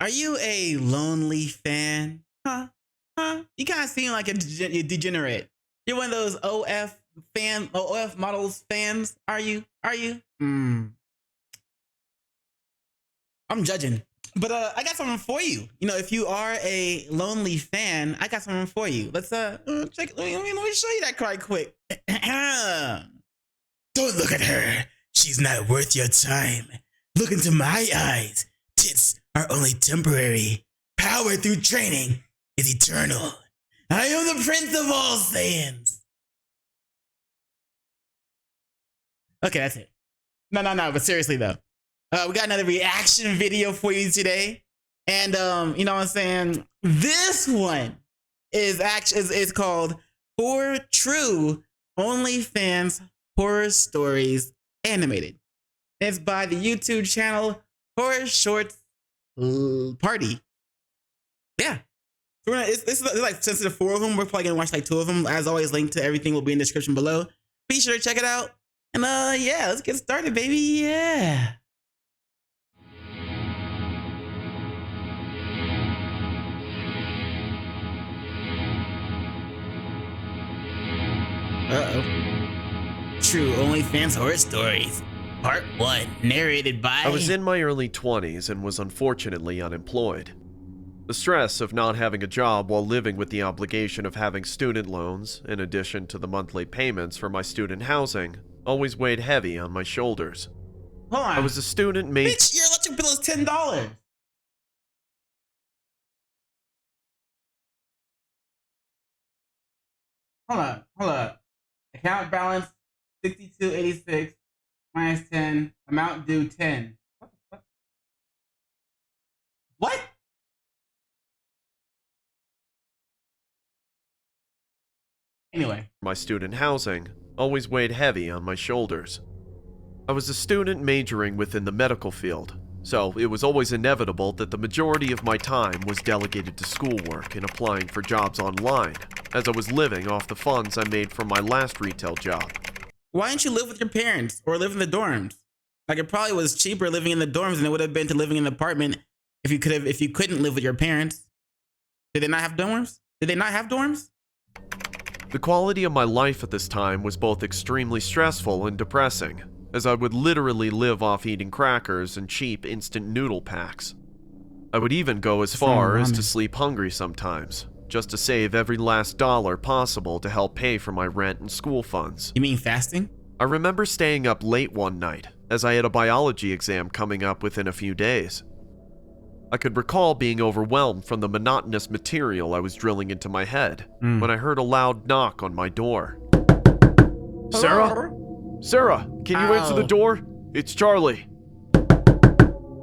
Are you a lonely fan? Huh? Huh? You kind of seem like a degenerate. You're one of those OF models fans. Are you? Are you? I'm judging. But I got something for you. You know, if you are a lonely fan, I got something for you. Let's check. Let me show you that card quick. Don't look at her. She's not worth your time. Look into my eyes. Tits are only temporary. Power through training is eternal. I am the prince of all Saiyans. Okay, that's it. No, but seriously though. We got another reaction video for you today. And you know what I'm saying? This one is called 4 True OnlyFans Horror Stories Animated. It's by the YouTube channel Horror Shorts Party. Yeah. It's like, since there's 4 of them, we're probably gonna watch like 2 of them. As always, link to everything will be in the description below. Be sure to check it out. And yeah, let's get started, baby. Yeah. True OnlyFans Horror Stories, Part 1, narrated by... I was in my early 20s and was unfortunately unemployed. The stress of not having a job while living with the obligation of having student loans, in addition to the monthly payments for my student housing, always weighed heavy on my shoulders. Hold on. I was a student Bitch, your electric bill is $10. Hold up. Account balance 6286 minus 10. Amount due 10. What the fuck? What? Anyway. My student housing always weighed heavy on my shoulders. I was a student majoring within the medical field, so it was always inevitable that the majority of my time was delegated to schoolwork and applying for jobs online, as I was living off the funds I made from my last retail job. Why didn't you live with your parents or live in the dorms? Like, it probably was cheaper living in the dorms than it would have been to living in an apartment if you couldn't live with your parents. Did they not have dorms? The quality of my life at this time was both extremely stressful and depressing, as I would literally live off eating crackers and cheap instant noodle packs. I would even go as far as to sleep hungry sometimes, just to save every last dollar possible to help pay for my rent and school funds. You mean fasting? I remember staying up late one night, as I had a biology exam coming up within a few days. I could recall being overwhelmed from the monotonous material I was drilling into my head when I heard a loud knock on my door. Sarah? Sarah, can you answer the door? It's Charlie.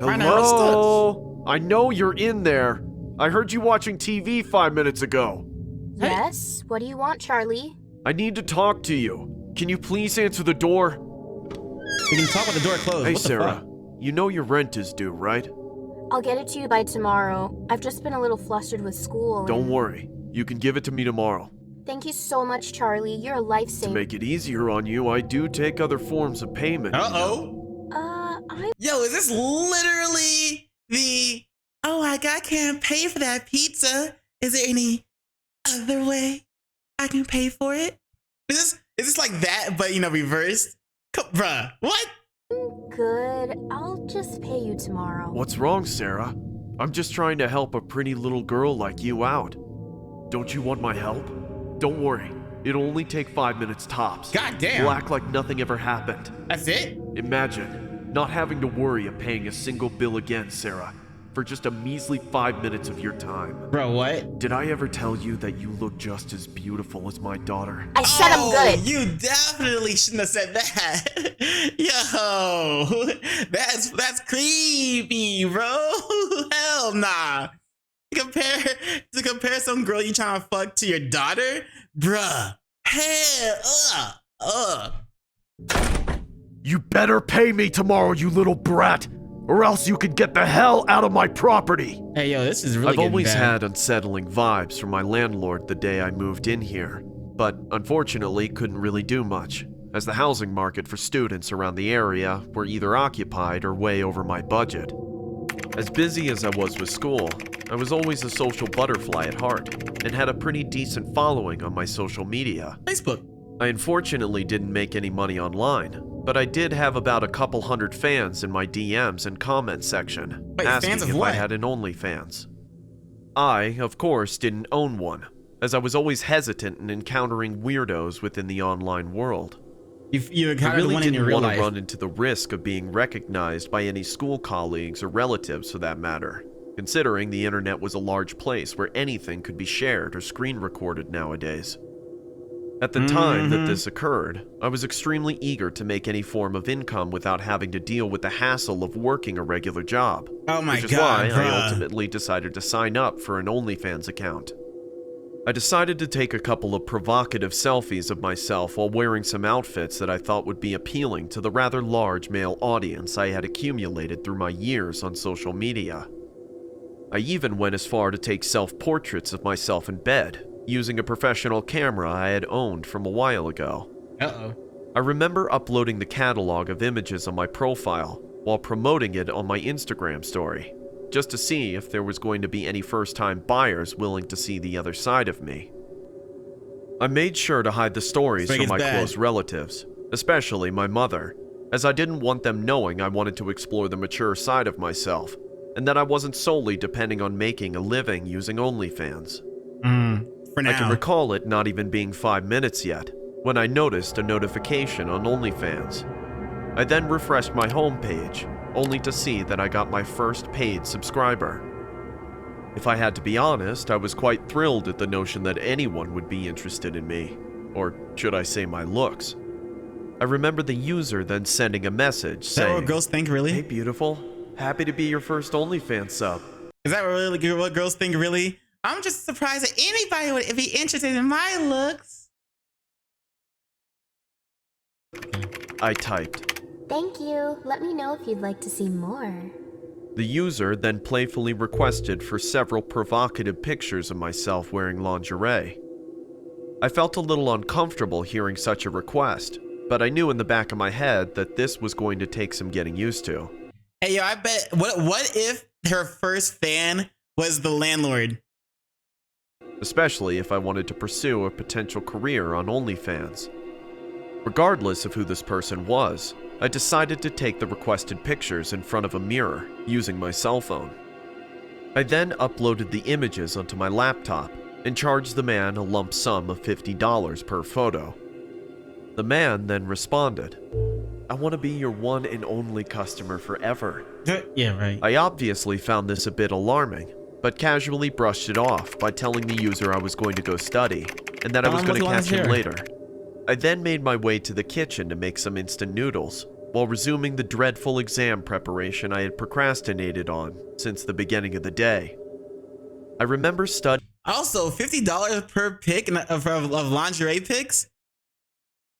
Hello? I know you're in there. I heard you watching TV 5 minutes ago. Yes? What do you want, Charlie? I need to talk to you. Can you please answer the door? You can talk with the door closed. Hey, what the Sarah. Fuck? You know your rent is due, right? I'll get it to you by tomorrow. I've just been a little flustered with school. Don't worry. You can give it to me tomorrow. Thank you so much, Charlie. You're a lifesaver. To make it easier on you, I do take other forms of payment. Yo, is this literally the... Oh, I can't pay for that pizza. Is there any other way I can pay for it? Is this like that, but, you know, reversed? Bruh, what? Good. I'll just pay you tomorrow. What's wrong, Sarah? I'm just trying to help a pretty little girl like you out. Don't you want my help? Don't worry. It'll only take 5 minutes tops. God damn. We'll act like nothing ever happened. That's it? Imagine not having to worry of paying a single bill again, Sarah, for just a measly 5 minutes of your time. Bro, what? Did I ever tell you that you look just as beautiful as my daughter? I said I'm good. You definitely shouldn't have said that. Yo, that's creepy, bro. Hell nah. To compare some girl you trying to fuck to your daughter? Bruh. Hell, You better pay me tomorrow, you little brat, or else you could get the hell out of my property. Hey, yo, this is really I've always bad. had unsettling vibes from my landlord the day I moved in here, but unfortunately couldn't really do much, as the housing market for students around the area were either occupied or way over my budget. As busy as I was with school, I was always a social butterfly at heart and had a pretty decent following on my social media. Facebook. I unfortunately didn't make any money online, but I did have about a couple hundred fans in my DMs and comment section, Wait, asking fans of if what? I had an OnlyFans. I, of course, didn't own one, as I was always hesitant in encountering weirdos within the online world. You I encountered really one in your didn't real want life. to run into the risk of being recognized by any school colleagues or relatives for that matter, considering the internet was a large place where anything could be shared or screen recorded nowadays. At the time that this occurred, I was extremely eager to make any form of income without having to deal with the hassle of working a regular job. Oh my which is God, why I bruh. ultimately decided to sign up for an OnlyFans account. I decided to take a couple of provocative selfies of myself while wearing some outfits that I thought would be appealing to the rather large male audience I had accumulated through my years on social media. I even went as far to take self-portraits of myself in bed, using a professional camera I had owned from a while ago. Uh-oh. I remember uploading the catalog of images on my profile while promoting it on my Instagram story, just to see if there was going to be any first-time buyers willing to see the other side of me. I made sure to hide the stories This from my gets bad. close relatives, especially my mother, as I didn't want them knowing I wanted to explore the mature side of myself, and that I wasn't solely depending on making a living using OnlyFans. For now. I can recall it not even being 5 minutes yet, when I noticed a notification on OnlyFans. I then refreshed my homepage, only to see that I got my first paid subscriber. If I had to be honest, I was quite thrilled at the notion that anyone would be interested in me, or should I say my looks. I remember the user then sending a message Is that saying, what girls think, really? "Hey beautiful, happy to be your first OnlyFans sub." Is that really what girls think, really? I'm just surprised that anybody would be interested in my looks. I typed. Thank you. Let me know if you'd like to see more. The user then playfully requested for several provocative pictures of myself wearing lingerie. I felt a little uncomfortable hearing such a request, but I knew in the back of my head that this was going to take some getting used to. Hey, yo, I bet. What if her first fan was the landlord? Especially if I wanted to pursue a potential career on OnlyFans. Regardless of who this person was, I decided to take the requested pictures in front of a mirror using my cell phone. I then uploaded the images onto my laptop and charged the man a lump sum of $50 per photo. The man then responded, "I want to be your one and only customer forever." Yeah, right. I obviously found this a bit alarming, but casually brushed it off by telling the user I was going to go study and that I was going to catch him later. I then made my way to the kitchen to make some instant noodles, while resuming the dreadful exam preparation I had procrastinated on since the beginning of the day. I remember studying. Also, $50 per pic of lingerie pics?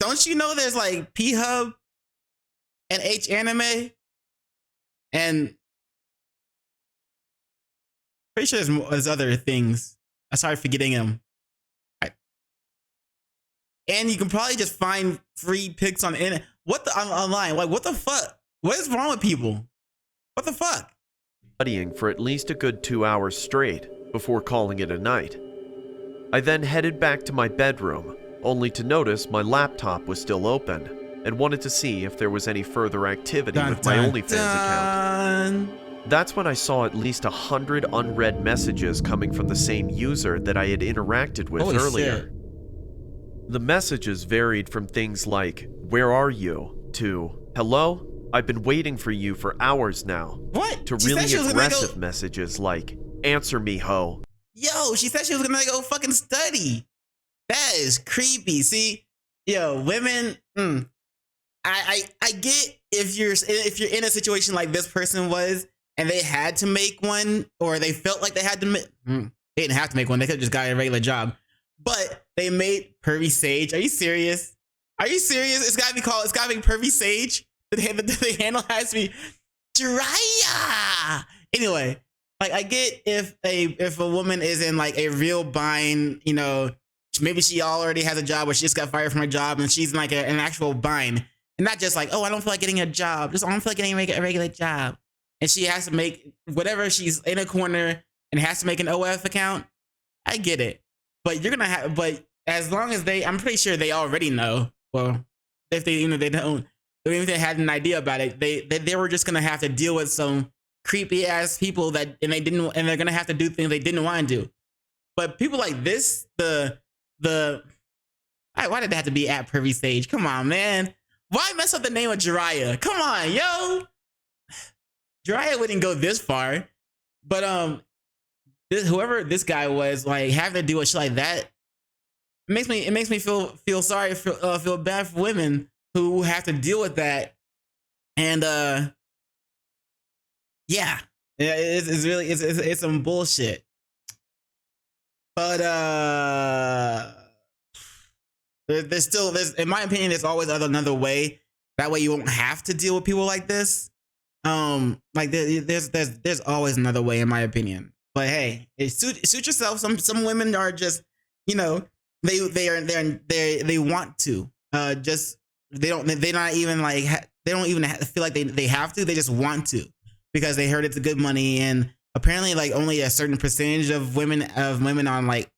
Don't you know there's like P-Hub and H-Anime? And pretty sure there's other things. I started forgetting them. And you can probably just find free pics on the internet. Online? Like, what the fuck? What is wrong with people? What the fuck? Studying for at least a good 2 hours straight before calling it a night. I then headed back to my bedroom, only to notice my laptop was still open and wanted to see if there was any further activity with my OnlyFans account. That's when I saw at least 100 unread messages coming from the same user that I had interacted with earlier. Shit. The messages varied from things like, "Where are you?" to, "Hello? I've been waiting for you for hours now." What? To She said really she was gonna aggressive go- messages like, "Answer me, ho." Yo, she said she was gonna go fucking study. That is creepy. See, yo, women. I get if you're in a situation like this person was, and they had to make one, or they felt like they had to make. They didn't have to make one. They could have just got a regular job, but they made Pervy Sage. Are you serious? Are you serious? It's gotta be called. It's gotta be Pervy Sage. The handle has to be Jiraiya. Anyway. Like, I get if a woman is in like a real bind, you know, maybe she already has a job or she just got fired from her job and she's in like an actual bind, and not just like, oh, I don't feel like getting a job, just I don't feel like getting a regular job. and she has to make whatever, she's in a corner and has to make an OF account, I get it. But you're gonna have, but as long as I'm pretty sure they already know. Well, if they, they don't, even if they had an idea about it, they were just gonna have to deal with some creepy ass people and they're gonna have to do things they didn't want to do. But people like this, why did it have to be at Privy Stage? Come on, man. Why mess up the name of Jiraiya? Come on, yo. Jiraiya wouldn't go this far. But whoever this guy was, like, having to do a shit like that, it makes me feel sorry, feel bad for women who have to deal with that. And yeah, it's really it's some bullshit. But there's in my opinion, there's always another way. That way you won't have to deal with people like this. Like there's always another way, in my opinion. But hey, suit yourself. Some women are just, they want to just they don't even feel like they have to. They just want to because they heard it's a good money, and apparently like only a certain percentage of women on like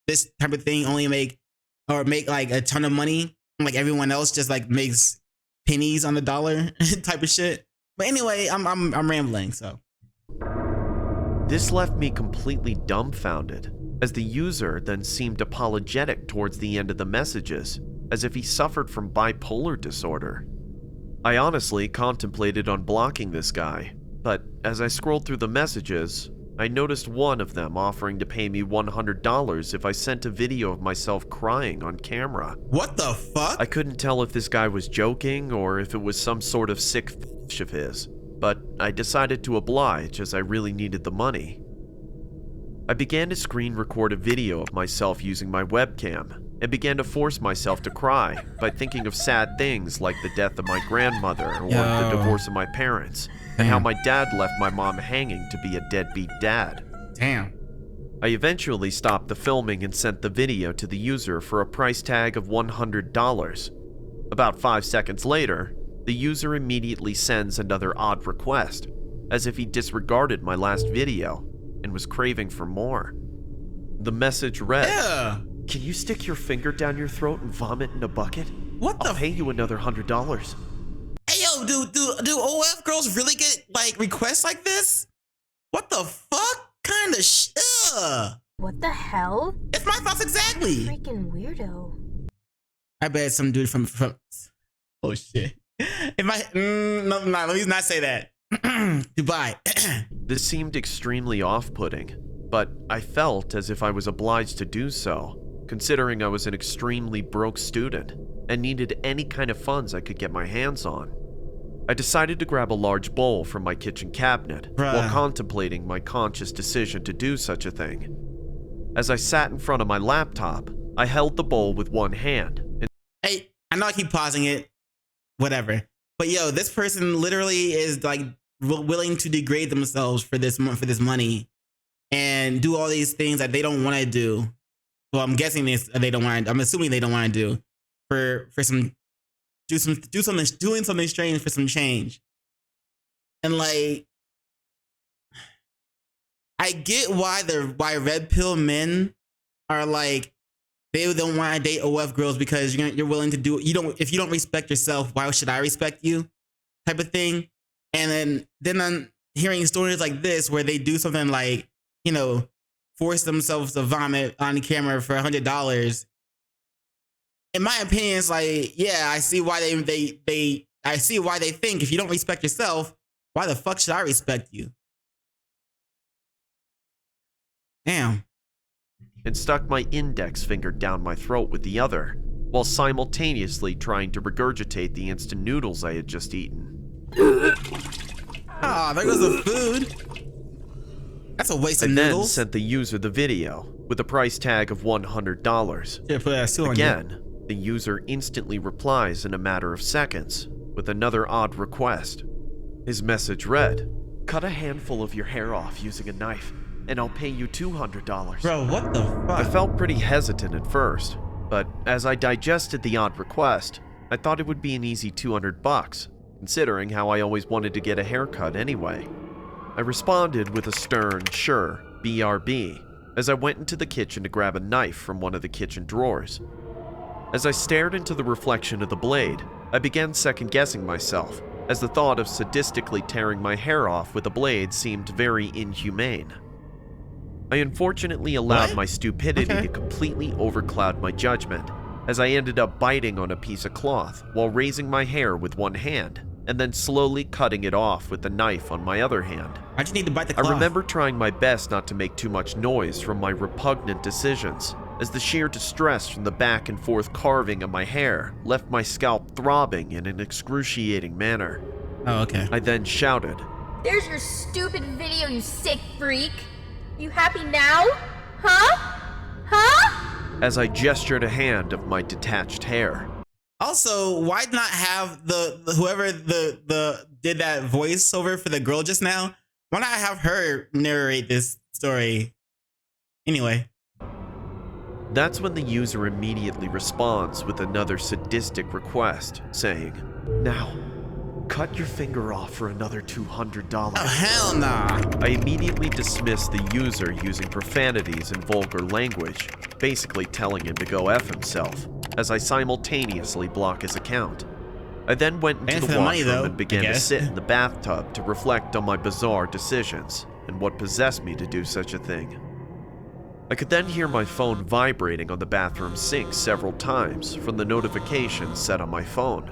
this type of thing only make like a ton of money. Like everyone else just like makes pennies on the dollar type of shit. But anyway, I'm rambling. So this left me completely dumbfounded, as the user then seemed apologetic towards the end of the messages, as if he suffered from bipolar disorder. I honestly contemplated on blocking this guy, but as I scrolled through the messages, I noticed one of them offering to pay me $100 if I sent a video of myself crying on camera. What the fuck? I couldn't tell if this guy was joking or if it was some sort of sick f*** of his, but I decided to oblige as I really needed the money. I began to screen record a video of myself using my webcam and began to force myself to cry by thinking of sad things like the death of my grandmother or the divorce of my parents, and how my dad left my mom hanging to be a deadbeat dad. Damn. I eventually stopped the filming and sent the video to the user for a price tag of $100. About 5 seconds later, the user immediately sends another odd request, as if he disregarded my last video and was craving for more. The message read, "Can you stick your finger down your throat and vomit in a bucket? I'll pay you another $100. Hey yo, do OF girls really get like requests like this? What the fuck kind of What the hell? It's my thoughts exactly. Freaking weirdo. I bet some dude from oh shit. No, let me not say that. Dubai. This seemed extremely off-putting, but I felt as if I was obliged to do so, considering I was an extremely broke student and needed any kind of funds I could get my hands on. I decided to grab a large bowl from my kitchen cabinet while contemplating my conscious decision to do such a thing. As I sat in front of my laptop, I held the bowl with one hand and hey, I know I keep pausing it. Whatever. But yo, this person literally is like willing to degrade themselves for this money and do all these things that they don't want to do. Well, I'm guessing they don't want. I'm assuming they don't want to do doing something strange for some change. And like, I get why red pill men are like, they don't want to date OF girls because you're willing to do it. If you don't respect yourself, why should I respect you? Type of thing. And then I'm hearing stories like this where they do something like, force themselves to vomit on camera for $100. In my opinion, it's like, yeah, I see why I see why they think if you don't respect yourself, why the fuck should I respect you? Damn. and stuck my index finger down my throat with the other, while simultaneously trying to regurgitate the instant noodles I had just eaten. Ah, there goes the food. That's a waste of I noodles. then sent the user the video with a price tag of $100. Yeah, put that on Again, the user instantly replies in a matter of seconds with another odd request. His message read, "Cut a handful of your hair off using a knife, and I'll pay you $200. Bro, what the fuck? I felt pretty hesitant at first, but as I digested the odd request, I thought it would be an easy $200, considering how I always wanted to get a haircut anyway. I responded with a stern, sure, BRB, as I went into the kitchen to grab a knife from one of the kitchen drawers. As I stared into the reflection of the blade, I began second-guessing myself, as the thought of sadistically tearing my hair off with a blade seemed very inhumane. I unfortunately allowed my stupidity to completely overcloud my judgment, as I ended up biting on a piece of cloth while raising my hair with one hand, and then slowly cutting it off with the knife on my other hand. Why'd you need to bite the cloth? I remember trying my best not to make too much noise from my repugnant decisions, as the sheer distress from the back and forth carving of my hair left my scalp throbbing in an excruciating manner. Oh, okay. I then shouted, There's your stupid video, you sick freak. You happy now? Huh? as I gestured a hand of my detached hair. Also, why not have whoever did that voiceover for the girl just now? Why not have her narrate this story? Anyway. That's when the user immediately responds with another sadistic request, saying, "Now, cut your finger off for another $200. Oh, hell nah. I immediately dismissed the user using profanities and vulgar language, basically telling him to go F himself, as I simultaneously block his account. I then went into the washroom and began to sit in the bathtub to reflect on my bizarre decisions and what possessed me to do such a thing. I could then hear my phone vibrating on the bathroom sink several times from the notifications set on my phone.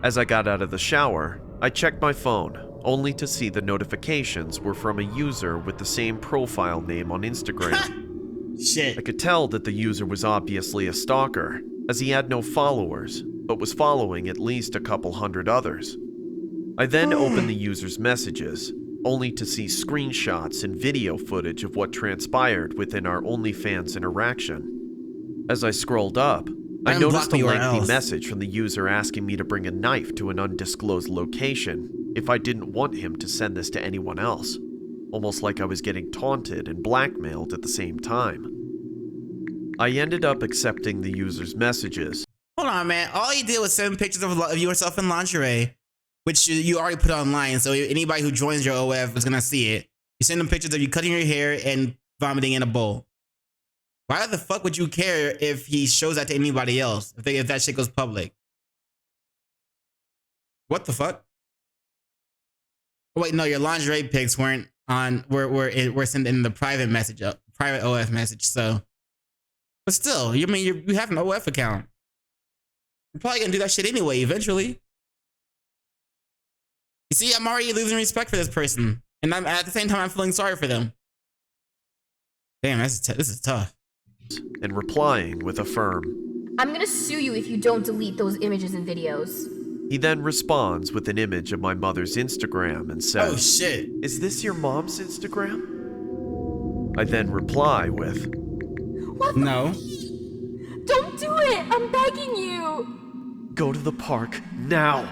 As I got out of the shower, I checked my phone, only to see the notifications were from a user with the same profile name on Instagram. Shit. I could tell that the user was obviously a stalker, as he had no followers, but was following at least a couple hundred others. I then opened the user's messages, only to see screenshots and video footage of what transpired within our OnlyFans interaction. As I scrolled up, I noticed a lengthy message from the user asking me to bring a knife to an undisclosed location if I didn't want him to send this to anyone else, almost like I was getting taunted and blackmailed at the same time. I ended up accepting the user's messages. Hold on, man. All you did was send pictures of yourself in lingerie, which you already put online, so anybody who joins your OF is gonna see it. You send them pictures of you cutting your hair and vomiting in a bowl. Why the fuck would you care if he shows that to anybody else, if that shit goes public? What the fuck? Oh, wait, no, your lingerie pics weren't on, were sent in the private message, private OF message, so. But still, you mean you have an OF account. You're probably gonna do that shit anyway, eventually. You see, I'm already losing respect for this person, and I'm at the same time I'm feeling sorry for them. Damn, this is tough. And replying with a firm, I'm gonna sue you if you don't delete those images and videos. He then responds with an image of my mother's Instagram and says, "Oh shit, is this your mom's Instagram?" I then reply with, What the no. Don't do it! I'm begging you! "Go to the park now."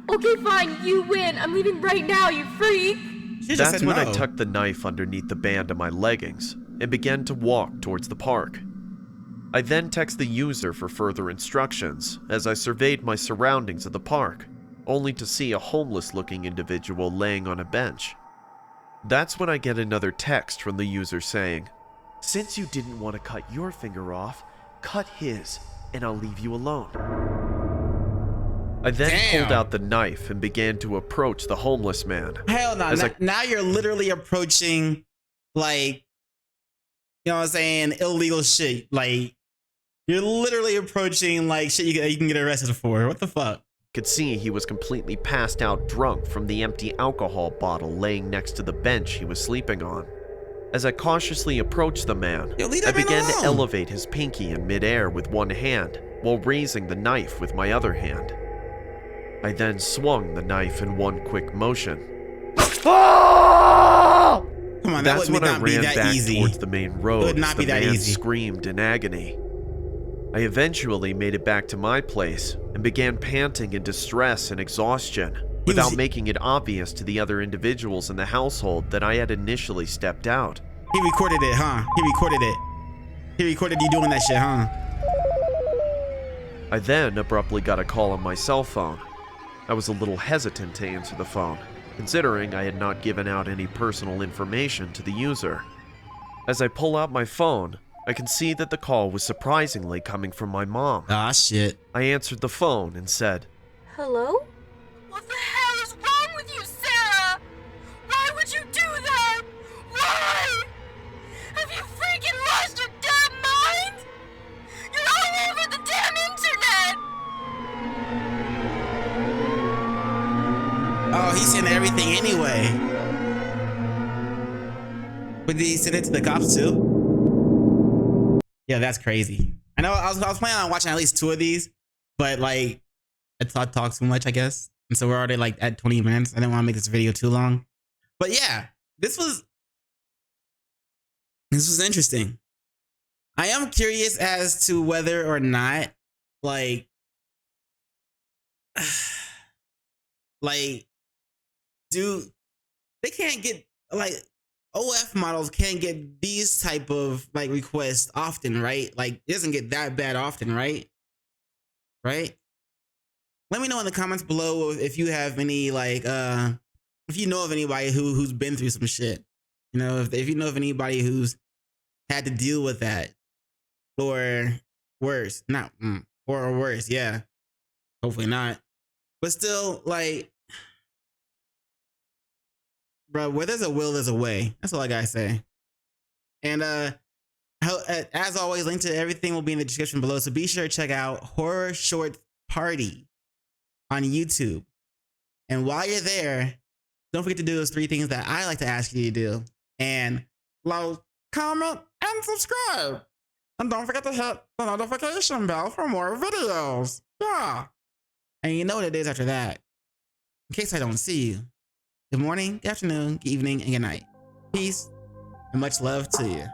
Okay, fine, you win. I'm leaving right now, you freak! That's when I tucked the knife underneath the band of my leggings and began to walk towards the park. I then text the user for further instructions as I surveyed my surroundings of the park, only to see a homeless-looking individual laying on a bench. That's when I get another text from the user saying, "Since you didn't want to cut your finger off, cut his, and I'll leave you alone." I then pulled out the knife and began to approach the homeless man. Hell no. Now you're literally approaching, like, you know what I'm saying, illegal shit. Like, you're literally approaching, like, shit you can get arrested for. What the fuck? Could see he was completely passed out drunk from the empty alcohol bottle laying next to the bench he was sleeping on. As I cautiously approached the man, I began to elevate his pinky in midair with one hand while raising the knife with my other hand. I then swung the knife in one quick motion. Oh! Come on, That's when I ran back easy. towards the main road. It would not be that easy. Screamed in agony. I eventually made it back to my place and began panting in distress and exhaustion without making it obvious to the other individuals in the household that I had initially stepped out. He recorded it, huh? He recorded it. He recorded you doing that shit, huh? I then abruptly got a call on my cell phone. I was a little hesitant to answer the phone, considering I had not given out any personal information to the user. As I pull out my phone, I can see that the call was surprisingly coming from my mom. Ah, shit. I answered the phone and said, Hello? What the hell is wrong with you, Sarah? Why would you do that? Why? Have you freaking lost your damn mind? You're all over the damn internet! Oh, he sent everything anyway. But did he send it to the cops too? Yeah, that's crazy. I know I was planning on watching at least 2 of these, but like I talk too much, I guess. And so we're already like at 20 minutes. I didn't want to make this video too long. But yeah, this was interesting. I am curious as to whether or not like do they can't get like OF models can't get these type of like requests often, right? Like it doesn't get that bad often, right? Right? Let me know in the comments below if you have any like if you know of anybody who's been through some shit. You know, if you know of anybody who's had to deal with that or worse, not or worse, yeah. Hopefully not. But still, like, bro, where there's a will, there's a way. That's all I gotta say. And as always, link to everything will be in the description below. So be sure to check out Horror Short Party on YouTube. And while you're there, don't forget to do those 3 things that I like to ask you to do. And like, comment, and subscribe. And don't forget to hit the notification bell for more videos. Yeah. And you know what it is after that. In case I don't see you. Good morning, good afternoon, good evening, and good night. Peace and much love to you.